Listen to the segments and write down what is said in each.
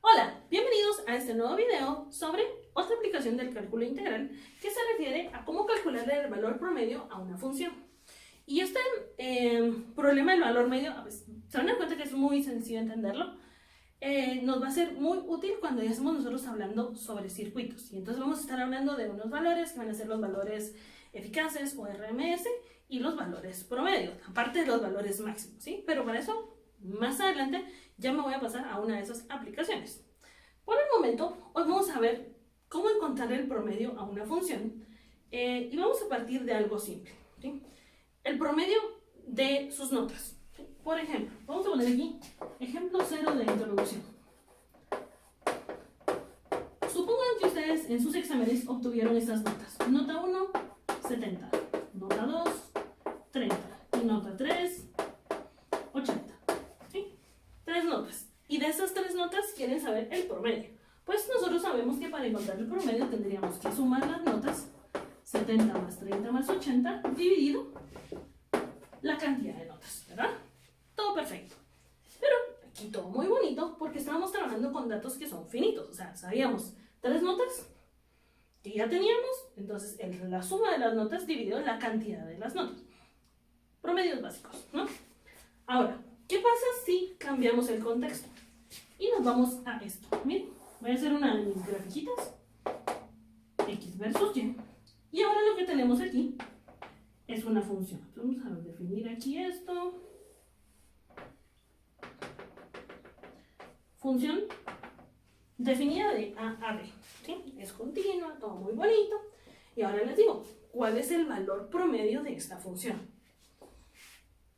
Hola, bienvenidos a este nuevo video sobre otra aplicación del cálculo integral que se refiere a cómo calcularle el valor promedio a una función. Y este problema del valor medio, pues, se van a dar cuenta que es muy sencillo entenderlo. Nos va a ser muy útil cuando ya estemos nosotros hablando sobre circuitos. Y entonces vamos a estar hablando de unos valores que van a ser los valores eficaces o RMS y los valores promedio, aparte de los valores máximos, ¿sí? Pero para eso, más adelante, ya me voy a pasar a una de esas aplicaciones. Por el momento, hoy vamos a ver cómo encontrar el promedio a una función y vamos a partir de algo simple, ¿sí? El promedio de sus notas. ¿Sí? Por ejemplo, vamos a poner aquí ejemplo 0 de introducción. Supongan que ustedes en sus exámenes obtuvieron estas notas. Nota 1, 70. Nota 2, 30. Y nota 3, 80. ¿Sí? 3 notas. Y de esas 3 notas quieren saber el promedio. Pues nosotros sabemos que para encontrar el promedio tendríamos que sumar las notas 70 más 30 más 80 dividido la cantidad de notas, ¿verdad? Todo perfecto. Pero aquí todo muy bonito porque estábamos trabajando con datos que son finitos. O sea, sabíamos 3 notas que ya teníamos, entonces la suma de las notas dividido la cantidad de las notas. Promedios básicos, ¿no? Ahora, ¿qué pasa si cambiamos el contexto? Y nos vamos a esto. Miren, voy a hacer una de mis grafiquitas. X versus Y. Y ahora lo que tenemos aquí es una función. Entonces vamos a definir aquí esto. Función definida de A a B. ¿Sí? Es continua, todo muy bonito. Y ahora les digo, ¿cuál es el valor promedio de esta función?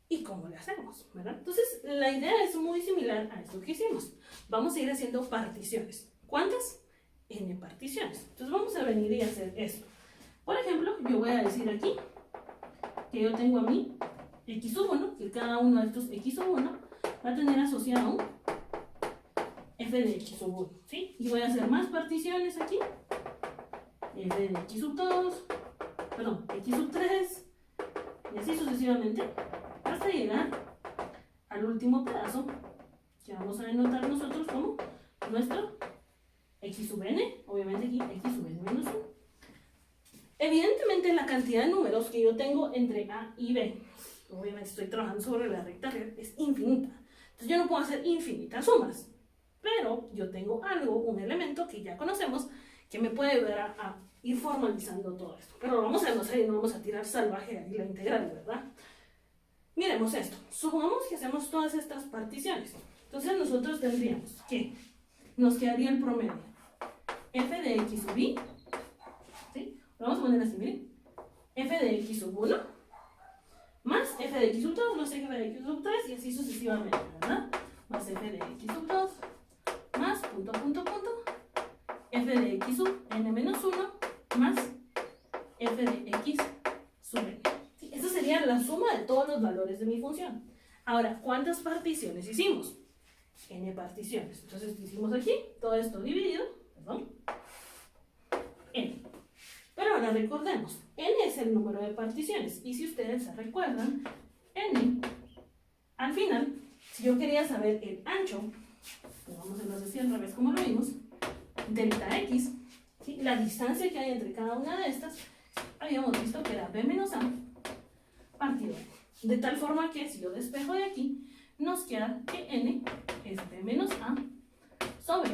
¿Y cómo le hacemos? ¿Verdad? Entonces, la idea es muy similar a esto que hicimos. Vamos a ir haciendo particiones. ¿Cuántas? N particiones. Entonces, vamos a venir y hacer esto. Por ejemplo, yo voy a decir aquí que yo tengo a mí x sub 1, que cada uno de estos x sub 1 va a tener asociado un f de x sub 1, ¿sí? Y voy a hacer más particiones aquí. F de x sub 2, perdón, x sub 3, y así sucesivamente, hasta llegar al último pedazo que vamos a denotar nosotros como nuestro x sub n, obviamente aquí x sub n menos 1. Evidentemente la cantidad de números que yo tengo entre A y B, obviamente estoy trabajando sobre la recta real, es infinita. Entonces yo no puedo hacer infinitas sumas, pero yo tengo algo, un elemento que ya conocemos, que me puede ayudar a ir formalizando todo esto. Pero lo vamos a demostrar y no vamos a tirar salvaje ahí la integral, ¿verdad? Miremos esto. Supongamos que hacemos todas estas particiones. Entonces nosotros tendríamos que nos quedaría el promedio f de x sub y, ¿sí? Lo vamos a poner así, miren. F de x sub 1 más f de x sub 2 más f de x sub 3 y así sucesivamente, ¿verdad? Más f de x sub 2 más punto, punto, punto, f de x sub n menos 1 más f de x sub n. ¿Sí? Esa sería la suma de todos los valores de mi función. Ahora, ¿cuántas particiones hicimos? N particiones. Entonces hicimos aquí todo esto dividido, perdón, n. Pero ahora recordemos, n es el número de particiones. Y si ustedes se recuerdan, n, al final, si yo quería saber el ancho, pues vamos a hacerlo así al revés como lo vimos, delta x, ¿sí? La distancia que hay entre cada una de estas, habíamos visto que era b menos a partido n. De tal forma que si yo despejo de aquí, nos queda que n es b menos a sobre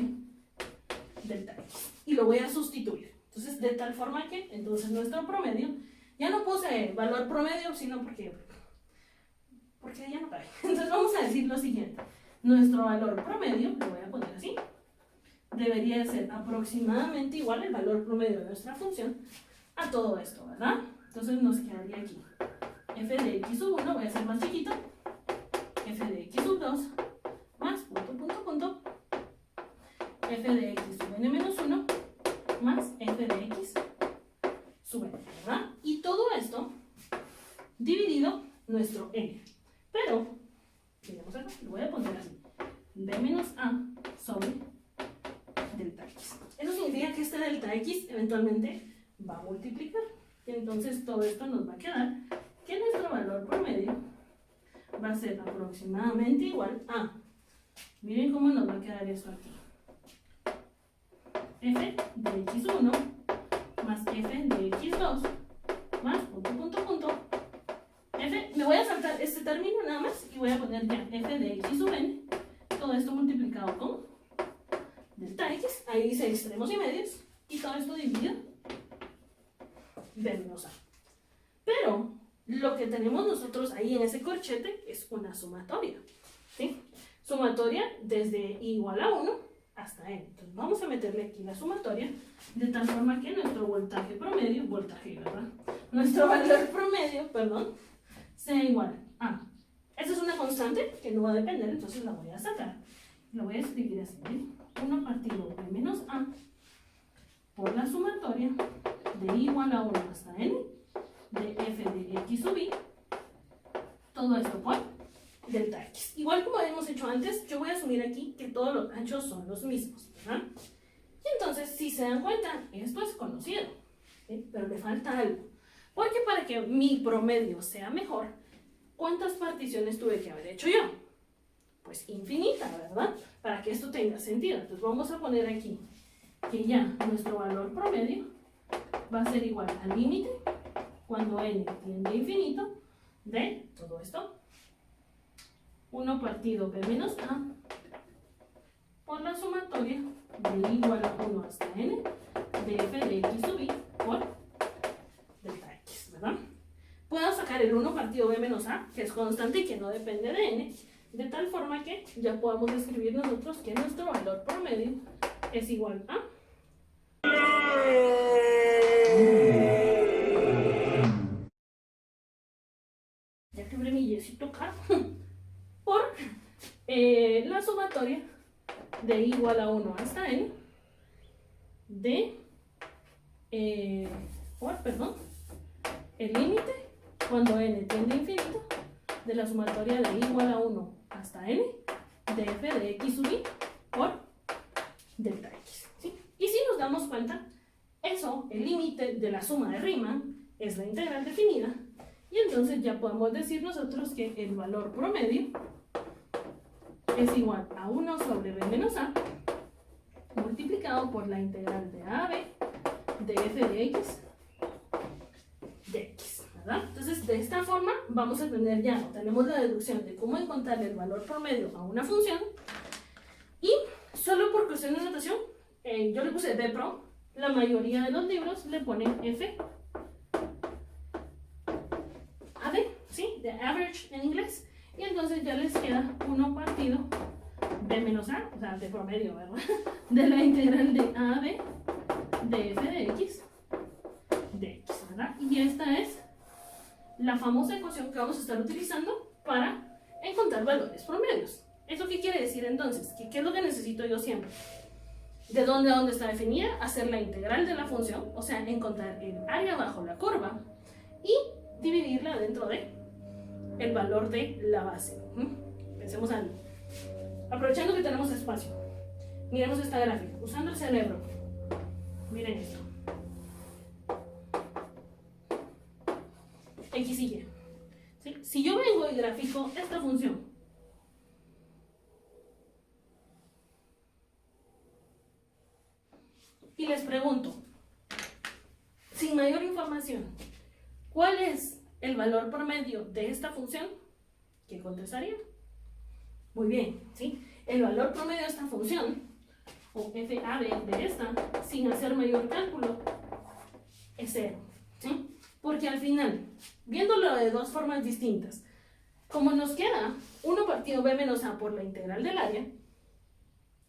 delta x. Y lo voy a sustituir. Entonces, de tal forma que, entonces nuestro promedio, ya no puse valor promedio, sino porque ya no cabe. Entonces vamos a decir lo siguiente. Nuestro valor promedio, lo voy a poner así, debería ser aproximadamente igual el valor promedio de nuestra función a todo esto, ¿verdad? Entonces nos quedaría aquí f de x sub 1, voy a hacer más chiquito, f de x sub 2, más punto, punto, punto, f de x sub n menos 1, más f de x sub n, ¿verdad? Y todo esto dividido nuestro n. Pero, miremos acá, lo voy a poner así, b menos a sobre delta x. Eso significa que este delta x eventualmente va a multiplicar. Y entonces todo esto nos va a quedar que nuestro valor promedio va a ser aproximadamente igual a, miren cómo nos va a quedar esto aquí, f de x1 más f de x2 más punto, punto, punto. F, me voy a saltar este término nada más y voy a poner ya f de x sub n. Todo esto multiplicado con delta x. Ahí dice extremos y medios. Y todo esto dividido b menos a. Pero lo que tenemos nosotros ahí en ese corchete es una sumatoria. ¿Sí? Sumatoria desde igual a 1 hasta n. Entonces vamos a meterle aquí la sumatoria de tal forma que nuestro nuestro valor promedio, sea igual a. Esta es una constante que no va a depender, entonces la voy a sacar. La voy a escribir así, ¿eh? 1 partido de menos a por la sumatoria de igual a 1 hasta n de f de x sub i, todo esto por delta x. Igual como hemos hecho antes, yo voy a asumir aquí que todos los anchos son los mismos, ¿verdad? Y entonces, si se dan cuenta, esto es conocido, ¿sí? Pero le falta algo. Porque para que mi promedio sea mejor, ¿cuántas particiones tuve que haber hecho yo? Pues infinita, ¿verdad? Para que esto tenga sentido. Entonces vamos a poner aquí que ya nuestro valor promedio va a ser igual al límite cuando n tiende a infinito de todo esto. 1 partido b menos a por la sumatoria de igual a 1 hasta n de f de x sub i por delta x, ¿verdad? Puedo sacar el 1 partido b menos a, que es constante y que no depende de n, de tal forma que ya podamos escribir nosotros que nuestro valor promedio es igual a ya quebré mi yesito acá por la sumatoria de igual a 1 hasta n de el límite cuando n tiende a infinito de la sumatoria de igual a 1 hasta n de f de x sub i por delta x, ¿sí? Y si nos damos cuenta, eso, el límite de la suma de Riemann es la integral definida, y entonces ya podemos decir nosotros que el valor promedio es igual a 1 sobre b menos a multiplicado por la integral de a a b de f de x de x, ¿verdad? Entonces de esta forma vamos a tener ya, tenemos la deducción de cómo encontrar el valor promedio a una función, y solo por cuestión de notación, yo le puse b pro, la mayoría de los libros le ponen f a b, ¿sí? De average en inglés, y entonces ya les queda 1 partido b menos a, o sea, de promedio, ¿verdad? De la integral de a a b de f de x, ¿verdad? Y esta es la famosa ecuación que vamos a estar utilizando para encontrar valores promedios. ¿Eso qué quiere decir entonces? ¿Qué es lo que necesito yo siempre? ¿De dónde a dónde está definida? Hacer la integral de la función, o sea, encontrar el área bajo la curva y dividirla dentro de el valor de la base. Pensemos algo. Aprovechando que tenemos espacio, miremos esta gráfica, usando el cerebro. Miren esto. X y Y. ¿Sí? Si yo vengo y grafico esta función, y les pregunto, sin mayor información, ¿cuál es el valor promedio de esta función? ¿Qué contestaría? Muy bien, ¿sí? El valor promedio de esta función, o f a b de esta, sin hacer mayor cálculo, es 0, ¿sí? Porque al final, viéndolo de dos formas distintas, como nos queda 1 partido b menos a por la integral del área,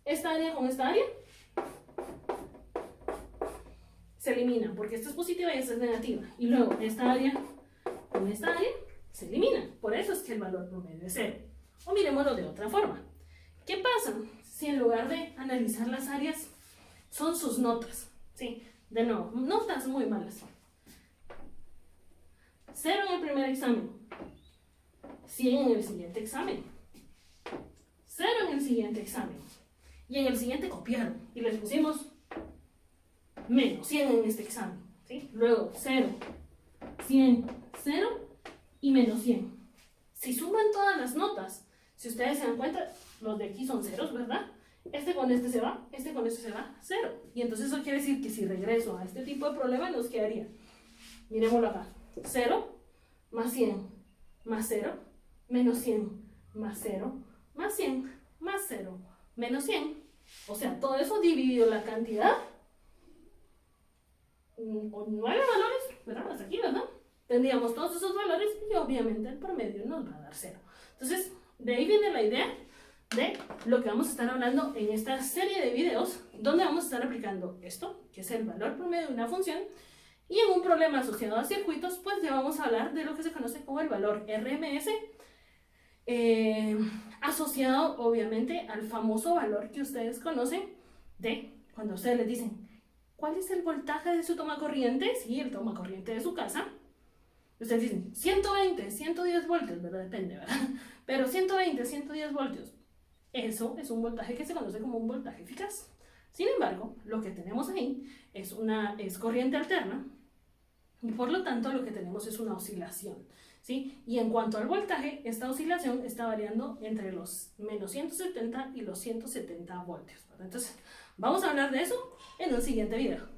esta área con esta área se elimina, porque esta es positiva y esta es negativa. Y luego esta área con esta área se elimina. Por eso es que el valor promedio es 0. O miremoslo de otra forma. ¿Qué pasa si en lugar de analizar las áreas son sus notas? Sí, de nuevo, notas muy malas. 0 en el primer examen, 100 en el siguiente examen, 0 en el siguiente examen, y en el siguiente copiaron y les pusimos menos 100 en este examen, ¿sí? Luego 0, 100, 0 y menos 100. Si suman todas las notas, si ustedes se dan cuenta, los de aquí son ceros, ¿verdad? Este con este se va, este con este se va, 0. Y entonces eso quiere decir que si regreso a este tipo de problema, nos quedaría, miremoslo acá, 0 más 100 más 0, menos 100 más 0, más 100 más 0, menos 100. O sea, todo eso dividido la cantidad, o 9 valores, ¿verdad? Hasta aquí, ¿verdad? Tendríamos todos esos valores y obviamente el promedio nos va a dar 0. Entonces, de ahí viene la idea de lo que vamos a estar hablando en esta serie de videos, donde vamos a estar aplicando esto, que es el valor promedio de una función, y en un problema asociado a circuitos, pues ya vamos a hablar de lo que se conoce como el valor RMS, asociado obviamente al famoso valor que ustedes conocen de cuando ustedes les dicen ¿cuál es el voltaje de su toma corriente? Sí, el toma corriente de su casa. Ustedes dicen 120, 110 voltios, ¿verdad? Depende, ¿verdad? Pero 120, 110 voltios. Eso es un voltaje que se conoce como un voltaje eficaz. Sin embargo, lo que tenemos ahí es corriente alterna y por lo tanto lo que tenemos es una oscilación, ¿sí? Y en cuanto al voltaje, esta oscilación está variando entre los menos 170 y los 170 voltios, ¿verdad? Entonces, vamos a hablar de eso en un siguiente video.